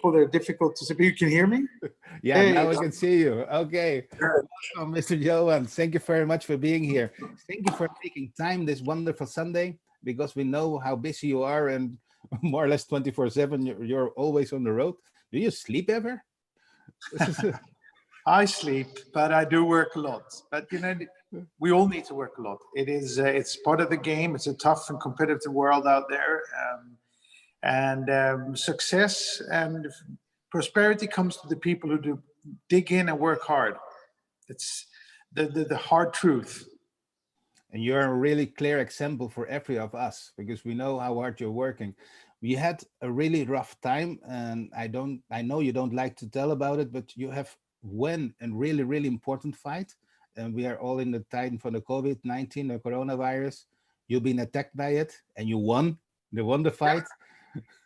people that are difficult to see. But you can hear me? Yeah, hey, now I can see you. Okay. Welcome, Mr. Johan. Thank you very much for being here. Thank you for making time this wonderful Sunday, because we know how busy you are, and more or less 24/7, you're always on the road. Do you sleep ever? I sleep, but I do work a lot. But you know, we all need to work a lot. It is, it's part of the game. It's a tough and competitive world out there. Success and prosperity comes to the people who do dig in and work hard. It's the hard truth. And you're a really clear example for every of us, because we know how hard you're working. We had a really rough time, and I know you don't like to tell about it, but you have won a really, really important fight. And we are all in the time for the COVID-19, the coronavirus. You've been attacked by it, and you won. You won the fight.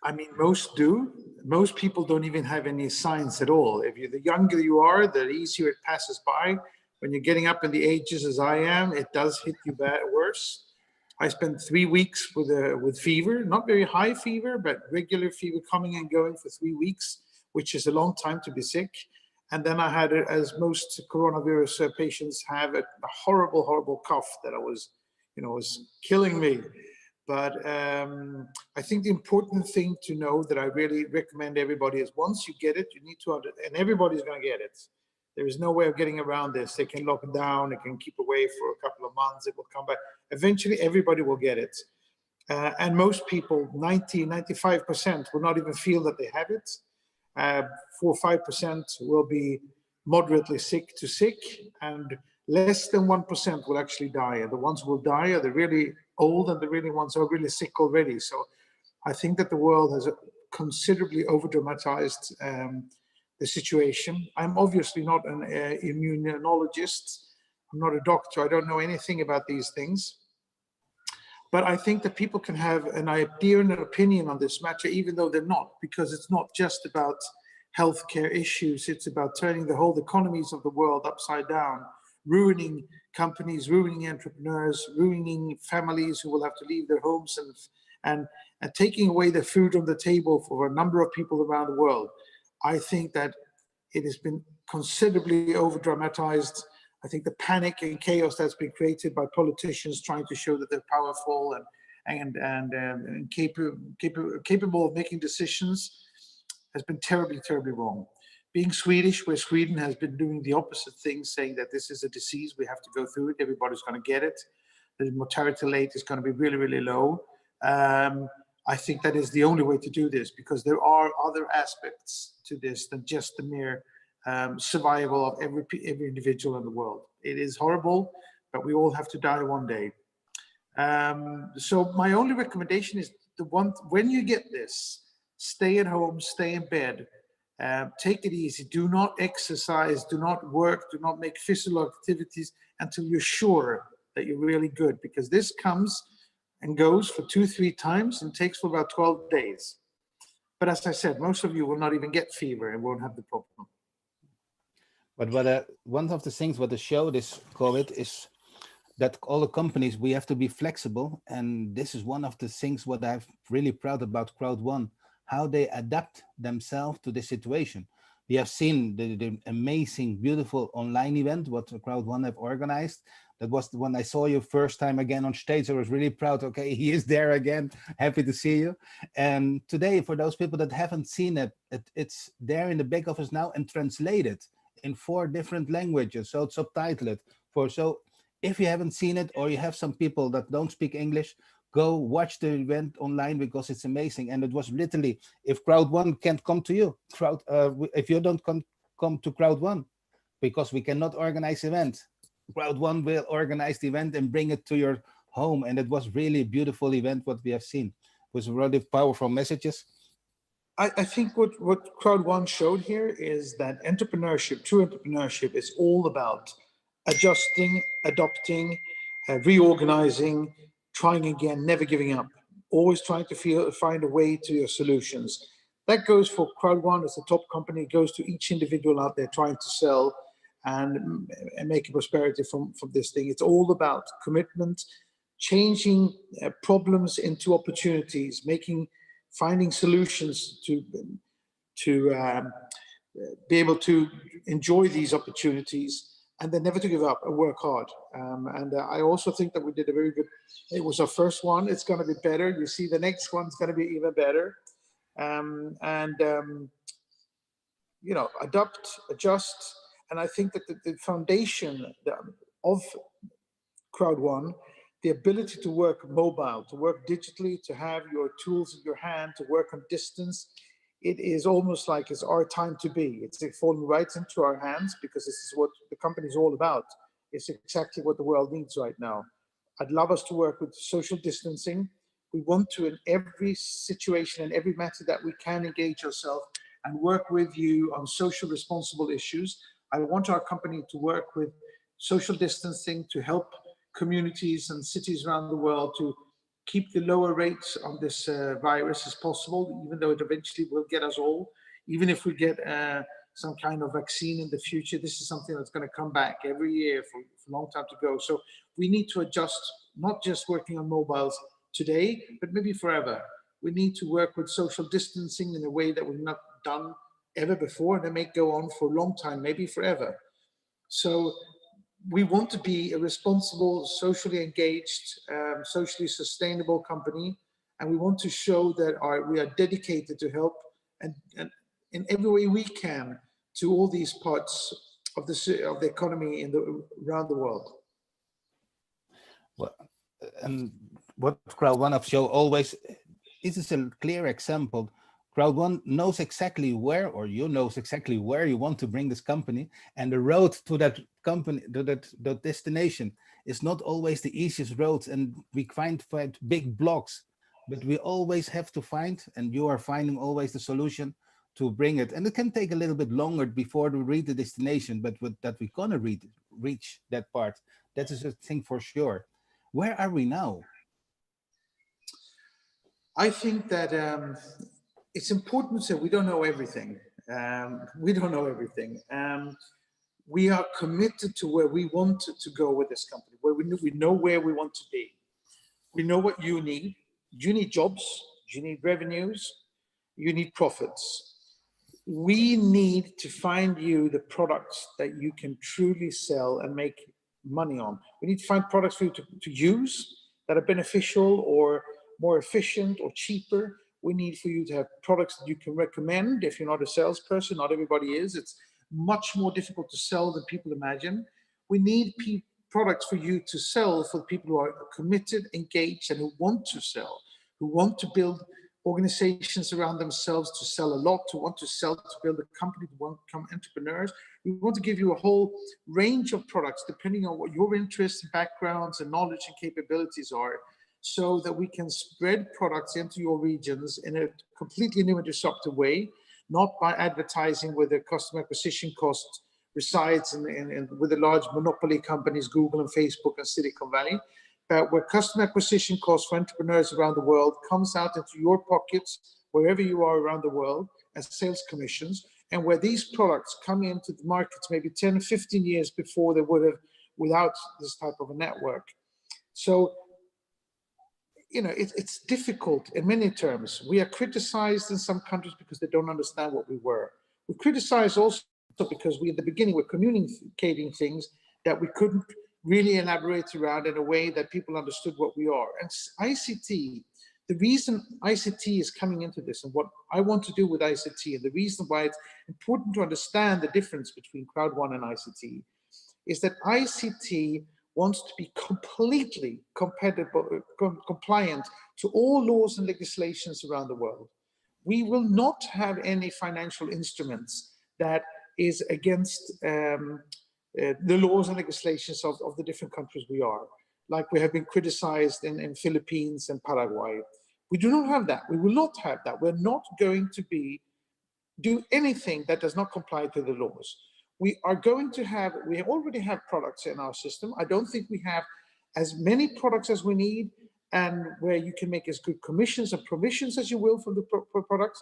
I mean, most do. Most people don't even have any signs at all. If the younger you are, the easier it passes by. When you're getting up in the ages as I am, it does hit you worse. I spent 3 weeks with fever, not very high fever, but regular fever coming and going for 3 weeks, which is a long time to be sick. And then I had, as most coronavirus patients have, a horrible, horrible cough that was killing me. But I think the important thing to know that I really recommend everybody is, once you get it, you need to, and everybody's going to get it. There is no way of getting around this. They can lock it down, they can keep away for a couple of months, it will come back. Eventually, everybody will get it. And most people, 95% will not even feel that they have it. 4 or 5% will be moderately sick to sick, and less than 1% will actually die. And the ones who will die are the really old, and the really ones who are really sick already. So I think that the world has considerably over-dramatized the situation. I'm obviously not an immunologist. I'm not a doctor. I don't know anything about these things. But I think that people can have an idea and an opinion on this matter, even though they're not, because it's not just about healthcare issues. It's about turning the whole economies of the world upside down, ruining companies, ruining entrepreneurs, ruining families who will have to leave their homes, and taking away the food on the table for a number of people around the world. I think that it has been considerably over-dramatized. I think the panic and chaos that's been created by politicians trying to show that they're powerful and capable of making decisions has been terribly, terribly wrong. Being Swedish, where Sweden has been doing the opposite thing, saying that this is a disease, we have to go through it, everybody's going to get it, the mortality rate is going to be really, really low. I think that is the only way to do this, because there are other aspects to this than just the mere survival of every individual in the world. It is horrible, but we all have to die one day. So my only recommendation is when you get this, stay at home, stay in bed, take it easy, do not exercise, do not work, do not make physical activities until you're sure that you're really good, because this comes and goes for 2-3 times and takes for about 12 days. But as I said, most of you will not even get fever and won't have the problem. But one of the things what the show this COVID is that all the companies, we have to be flexible. And this is one of the things what I'm really proud about Crowd1, how they adapt themselves to the situation. We have seen the amazing, beautiful online event what Crowd1 have organized. That was the one I saw you first time again on stage. I was really proud. Okay, he is there again. Happy to see you. And today, for those people that haven't seen it, it's there in the back office now and translated in 4 different languages. So it's subtitled. So if you haven't seen it, or you have some people that don't speak English, go watch the event online, because it's amazing. And it was literally, if Crowd1 can't come to you, if you don't come to Crowd1, because we cannot organize events, Crowd1 will organize the event and bring it to your home. And it was really a beautiful event what we have seen. It was really powerful messages. I think what Crowd1 showed here is that entrepreneurship, true entrepreneurship, is all about adjusting, adopting, reorganizing, trying again, never giving up, always trying to find a way to your solutions. That goes for Crowd1 as a top company. It goes to each individual out there trying to sell and make a prosperity from this thing. It's all about commitment, changing problems into opportunities, finding solutions be able to enjoy these opportunities, and then never to give up and work hard. I also think that we did a very good, it was our first one, it's going to be better. You see the next one's going to be even better. You know, adapt, adjust. And I think that the foundation of Crowd1, the ability to work mobile, to work digitally, to have your tools in your hand, to work on distance, it is almost like it's our time to be. It's falling right into our hands, because this is what the company is all about. It's exactly what the world needs right now. I'd love us to work with social distancing. We want to, in every situation and every matter that we can, engage ourselves and work with you on social responsible issues. I want our company to work with social distancing to help communities and cities around the world to keep the lower rates of this virus as possible, even though it eventually will get us all. Even if we get some kind of vaccine in the future, this is something that's going to come back every year for a long time to go. So we need to adjust, not just working on mobiles today, but maybe forever. We need to work with social distancing in a way that we've not done ever before, and it may go on for a long time, maybe forever. So we want to be a responsible, socially engaged, socially sustainable company, and we want to show that we are dedicated to help and in every way we can to all these parts of the economy around the world. Well, and what Crowd1 have shown always, this is a clear example. Crowd1 knows exactly where, or you knows exactly where you want to bring this company, and the road to that company, to that destination, is not always the easiest road, and we find big blocks, but we always have to find, and you are finding always the solution to bring it. And it can take a little bit longer before we reach the destination, but that we're gonna reach that part. That is a thing for sure. Where are we now? I think that it's important to say we don't know everything. We don't know everything. We are committed to where we want to go with this company, where we know where we want to be. We know what you need. You need jobs, you need revenues, you need profits. We need to find you the products that you can truly sell and make money on. We need to find products for you to use that are beneficial or more efficient or cheaper. We need for you to have products that you can recommend. If you're not a salesperson, not everybody is. It's much more difficult to sell than people imagine. We need products for you to sell for people who are committed, engaged, and who want to sell, who want to build organizations around themselves to sell a lot, to want to sell, to build a company, to want to become entrepreneurs. We want to give you a whole range of products depending on what your interests, backgrounds, and knowledge and capabilities are, so that we can spread products into your regions in a completely new and disruptive way, not by advertising where the customer acquisition cost resides with the large monopoly companies, Google and Facebook and Silicon Valley, but where customer acquisition costs for entrepreneurs around the world comes out into your pockets, wherever you are around the world, as sales commissions, and where these products come into the markets maybe 10 or 15 years before they would have without this type of a network. So, you know, it's difficult in many terms. We are criticized in some countries because they don't understand what we were. We criticize also because we, at the beginning, were communicating things that we couldn't really elaborate around in a way that people understood what we are. And ICT, the reason ICT is coming into this and what I want to do with ICT, and the reason why it's important to understand the difference between Crowd1 and ICT, is that ICT wants to be completely compliant to all laws and legislations around the world. We will not have any financial instruments that is against the laws and legislations of the different countries we are, like we have been criticized in Philippines and Paraguay. We do not have that. We will not have that. We're not going to do anything that does not comply to the laws. We are going to have, we already have products in our system. I don't think we have as many products as we need, and where you can make as good commissions and provisions as you will for the products,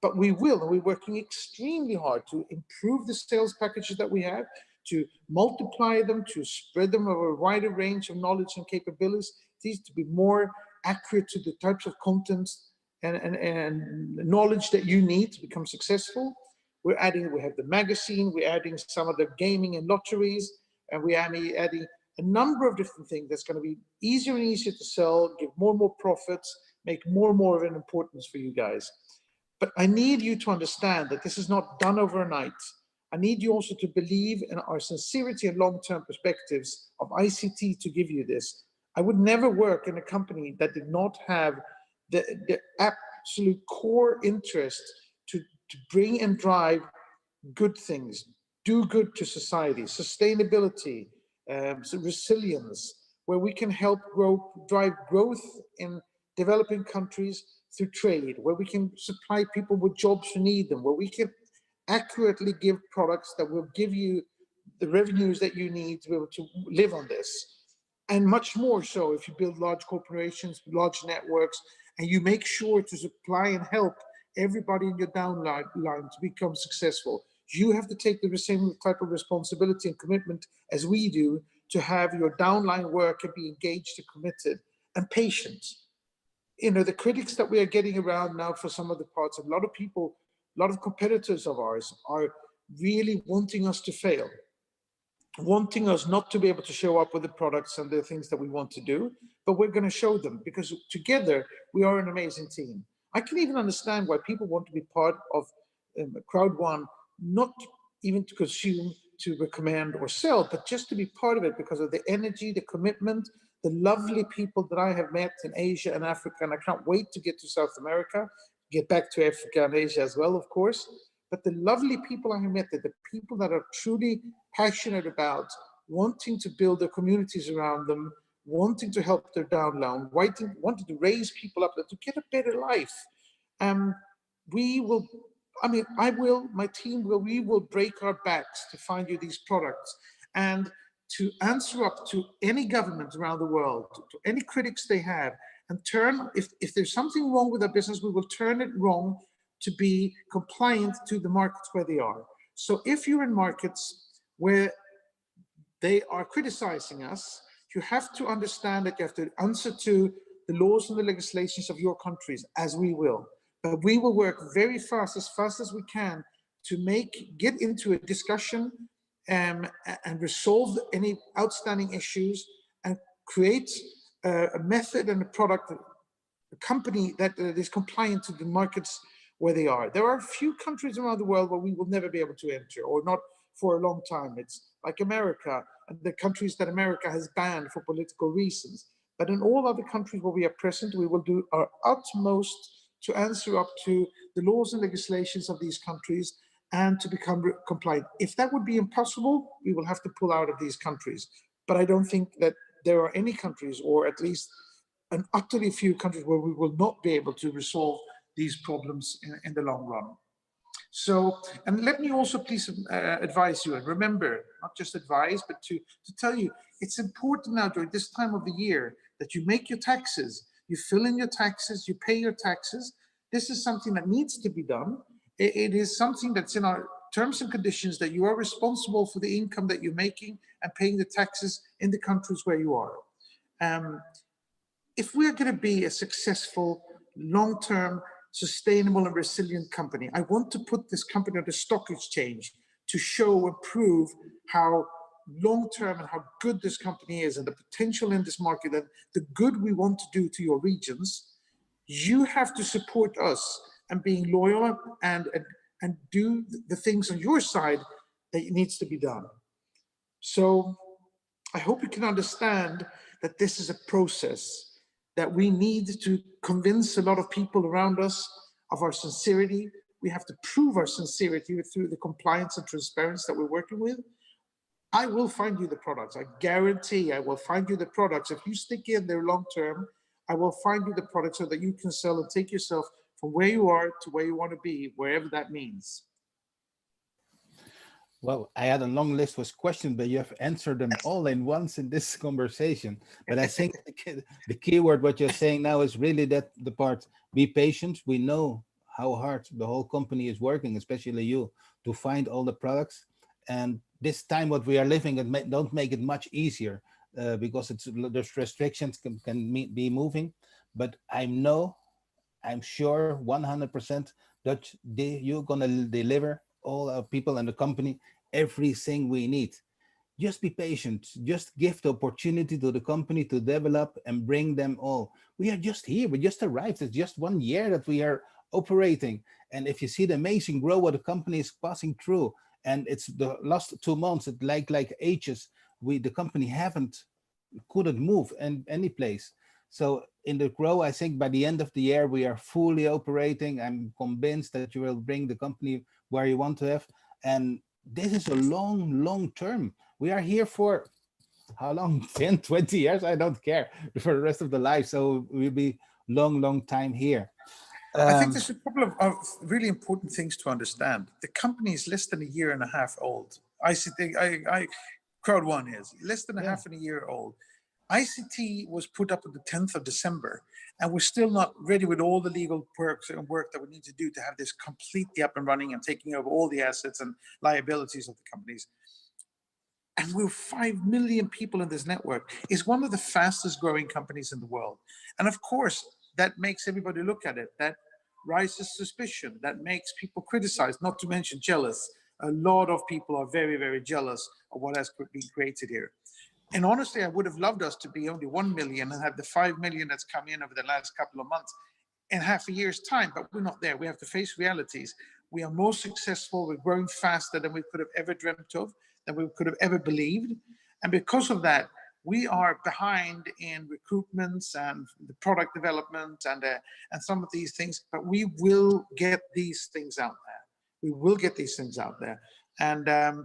but we will, and we're working extremely hard to improve the sales packages that we have, to multiply them, to spread them over a wider range of knowledge and capabilities, to be more accurate to the types of contents and knowledge that you need to become successful. We have the magazine, we're adding some of the gaming and lotteries, and we're adding a number of different things that's going to be easier and easier to sell, give more and more profits, make more and more of an importance for you guys. But I need you to understand that this is not done overnight. I need you also to believe in our sincerity and long-term perspectives of ICT to give you this. I would never work in a company that did not have the absolute core interest to bring and drive good things, do good to society, sustainability, so resilience, where we can help drive growth in developing countries through trade, where we can supply people with jobs who need them, where we can accurately give products that will give you the revenues that you need to be able to live on this. And much more so if you build large corporations, large networks, and you make sure to supply and help everybody in your downline to become successful. You have to take the same type of responsibility and commitment as we do to have your downline work and be engaged and committed and patient. You know, the critics that we are getting around now for some of the parts, a lot of people, a lot of competitors of ours are really wanting us to fail, wanting us not to be able to show up with the products and the things that we want to do, but we're going to show them because together we are an amazing team. I can even understand why people want to be part of Crowd1, not even to consume, to recommend or sell, but just to be part of it because of the energy, the commitment, the lovely people that I have met in Asia and Africa, and I can't wait to get to South America, get back to Africa and Asia as well, of course. But the lovely people I have met, the people that are truly passionate about wanting to build their communities around them, wanting to help their downline, wanting to raise people up to get a better life. We will, my team will, we will break our backs to find you these products and to answer up to any government around the world, to any critics they have, and turn, if there's something wrong with our business, we will turn it wrong to be compliant to the markets where they are. So if you're in markets where they are criticizing us, you have to understand that you have to answer to the laws and the legislations of your countries, as we will. But we will work very fast as we can to get into a discussion and resolve any outstanding issues and create a method and a product, a company that is compliant to the markets where they are. There are a few countries around the world where we will never be able to enter, or not for a long time. It's like America and the countries that America has banned for political reasons. But in all other countries where we are present, we will do our utmost to answer up to the laws and legislations of these countries and to become compliant. If that would be impossible, we will have to pull out of these countries. But I don't think that there are any countries, or at least an utterly few countries, where we will not be able to resolve these problems in the long run. So, and let me also please advise you, and remember, not just advise, but to tell you, it's important now during this time of the year that you make your taxes, you fill in your taxes, you pay your taxes. This is something that needs to be done. It is something that's in our terms and conditions, that you are responsible for the income that you're making and paying the taxes in the countries where you are. If we're going to be a successful, long-term, sustainable and resilient company, I want to put this company on the stock exchange to show and prove how long-term and how good this company is and the potential in this market and the good we want to do to your regions. You have to support us and being loyal and do the things on your side that needs to be done. So I hope you can understand that this is a process, that we need to convince a lot of people around us of our sincerity. We have to prove our sincerity through the compliance and transparency that we're working with. I will find you the products. I guarantee I will find you the products. If you stick in there long term, I will find you the products so that you can sell and take yourself from where you are to where you want to be, wherever that means. Well, I had a long list of questions, but you have answered them all in once in this conversation. But I think the key word, what you're saying now, is really that the part, be patient. We know how hard the whole company is working, especially you, to find all the products. And this time what we are living, don't make it much easier because there's restrictions can be moving. But I know I'm sure 100% that you're gonna deliver all our people and the company everything we need. Just be patient. Just give the opportunity to the company to develop and bring them all. We are just here. We just arrived. It's just 1 year that we are operating. And if you see the amazing growth what the company is passing through, and it's the last 2 months, it like ages, the company couldn't move in any place. So in the grow, I think by the end of the year, we are fully operating. I'm convinced that you will bring the company where you want to have. And this is a long term. We are here for how long? 10, 20 years? I don't care for the rest of the life. So we'll be long time here. I think there's a couple of really important things to understand. The company is less than a year and a half old. Crowd1 is less than a half and a year old. ICT was put up on the 10th of December, and we're still not ready with all the legal work that we need to do to have this completely up and running and taking over all the assets and liabilities of the companies. And we're 5 million people in this network. It's one of the fastest growing companies in the world. And of course, that makes everybody look at it. That raises suspicion. That makes people criticize, not to mention jealous. A lot of people are very jealous of what has been created here. And honestly, I would have loved us to be only 1 million and have the 5 million that's come in over the last couple of months in half a year's time, but we're not there. We have to face realities. We are more successful. We're growing faster than we could have ever dreamt of, than we could have ever believed. And because of that, we are behind in recruitments and the product development and some of these things, but we will get these things out there. We will get these things out there. And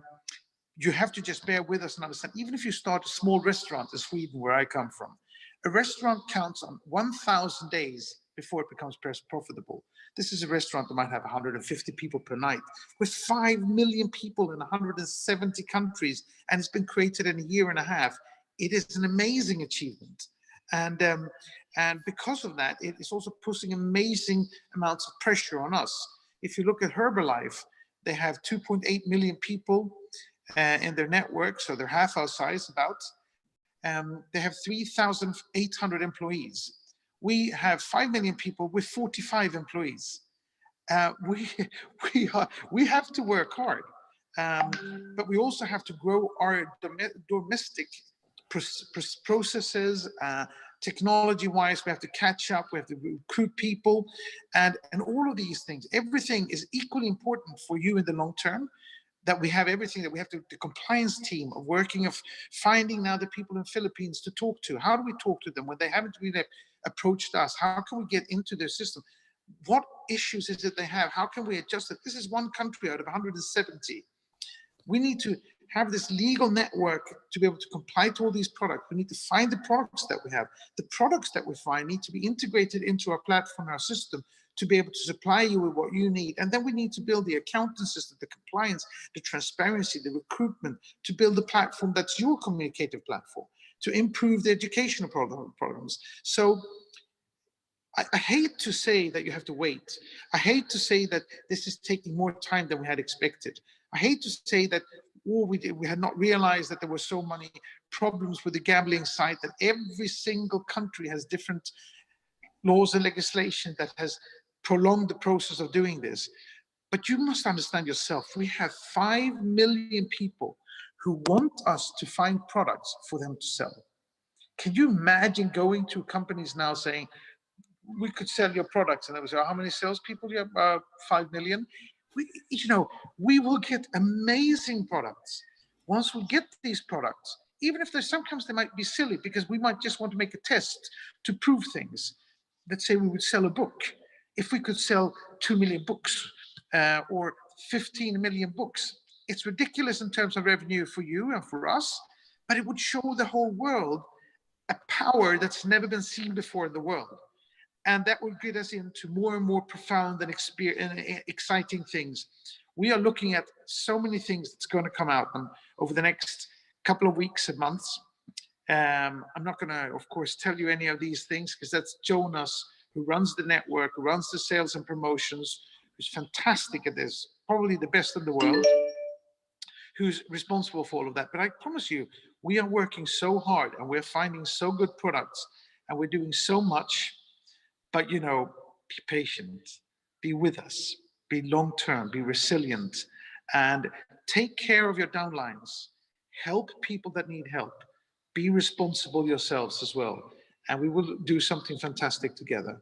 you have to just bear with us and understand, even if you start a small restaurant in Sweden, where I come from, a restaurant counts on 1,000 days before it becomes profitable. This is a restaurant that might have 150 people per night, with 5 million people in 170 countries, and it's been created in a year and a half. It is an amazing achievement. And because of that, it is also putting amazing amounts of pressure on us. If you look at Herbalife, they have 2.8 million people in their network, so they're half our size about. They have 3,800 employees. We have 5 million people with 45 employees. We have to work hard, but we also have to grow our domestic processes. Technology-wise, we have to catch up. We have to recruit people, and all of these things. Everything is equally important for you in the long term. That we have everything, that we have the compliance team of working, of finding now the people in the Philippines to talk to. How do we talk to them when they haven't really approached us? How can we get into their system? What issues is it they have? How can we adjust it? This is one country out of 170. We need to have this legal network to be able to comply to all these products. We need to find the products that we have. The products that we find need to be integrated into our platform, our system, to be able to supply you with what you need. And then we need to build the accounting system, the compliance, the transparency, the recruitment, to build a platform that's your communicative platform, to improve the educational programs. So I hate to say that you have to wait. I hate to say that this is taking more time than we had expected. I hate to say that we had not realized that there were so many problems with the gambling site, that every single country has different laws and legislation that has prolonged the process of doing this. But you must understand yourself, we have 5 million people who want us to find products for them to sell. Can you imagine going to companies now saying, we could sell your products? And they would say, how many salespeople do you have? 5 million. We will get amazing products. Once we get these products, even if there's sometimes they might be silly, because we might just want to make a test to prove things. Let's say we would sell a book. If we could sell 2 million books or 15 million books, it's ridiculous in terms of revenue for you and for us, but it would show the whole world a power that's never been seen before in the world. And that will get us into more and more profound and exciting things. We are looking at so many things that's going to come out over the next couple of weeks and months. I'm not going to, of course, tell you any of these things, because that's Jonas, who runs the network, who runs the sales and promotions, who's fantastic at this, probably the best in the world, who's responsible for all of that. But I promise you, we are working so hard, and we're finding so good products, and we're doing so much. But be patient, be with us, be long-term, be resilient, and take care of your downlines. Help people that need help. Be responsible yourselves as well. And we will do something fantastic together.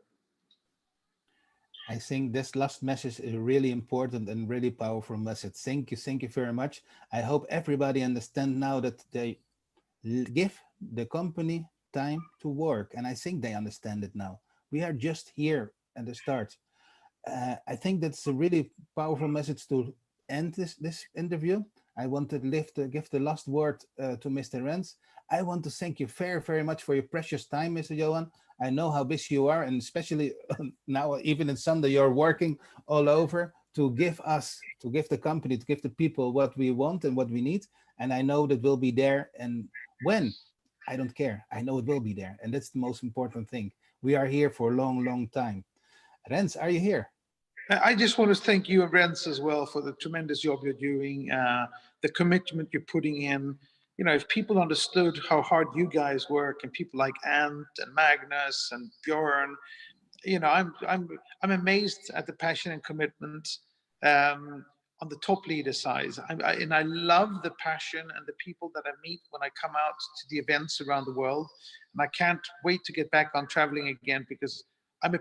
I think this last message is really important and really powerful message. Thank you very much. I hope everybody understands now that they give the company time to work, and I think they understand it now. We are just here at the start. I think that's a really powerful message to end this interview. I want to give the last word to Mr. Rens. I want to thank you very much for your precious time, Mr. Johan. I know how busy you are, and especially now, even in Sunday, you're working all over to give the company, to give the people what we want and what we need. And I know that we'll be there. And when, I don't care. I know it will be there. And that's the most important thing. We are here for a long time. Rens, are you here? I just want to thank you and Rens as well for the tremendous job you're doing, the commitment you're putting in. You know, if people understood how hard you guys work, and people like Ant and Magnus and Bjorn, you know, I'm amazed at the passion and commitment on the top leader side. And I love the passion and the people that I meet when I come out to the events around the world. And I can't wait to get back on traveling again, because I'm a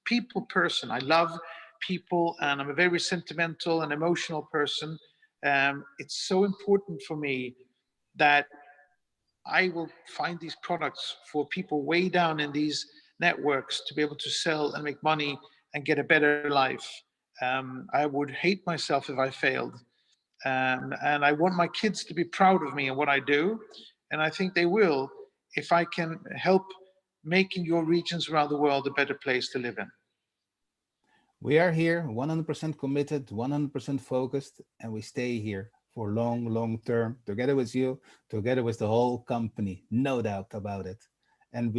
people person. I love people, and I'm a very sentimental and emotional person. It's so important for me that I will find these products for people way down in these networks to be able to sell and make money and get a better life. I would hate myself if I failed. And I want my kids to be proud of me and what I do. And I think they will if I can help making your regions around the world a better place to live in. We are here 100% committed, 100% focused, and we stay here for long term, together with you, together with the whole company, no doubt about it. And we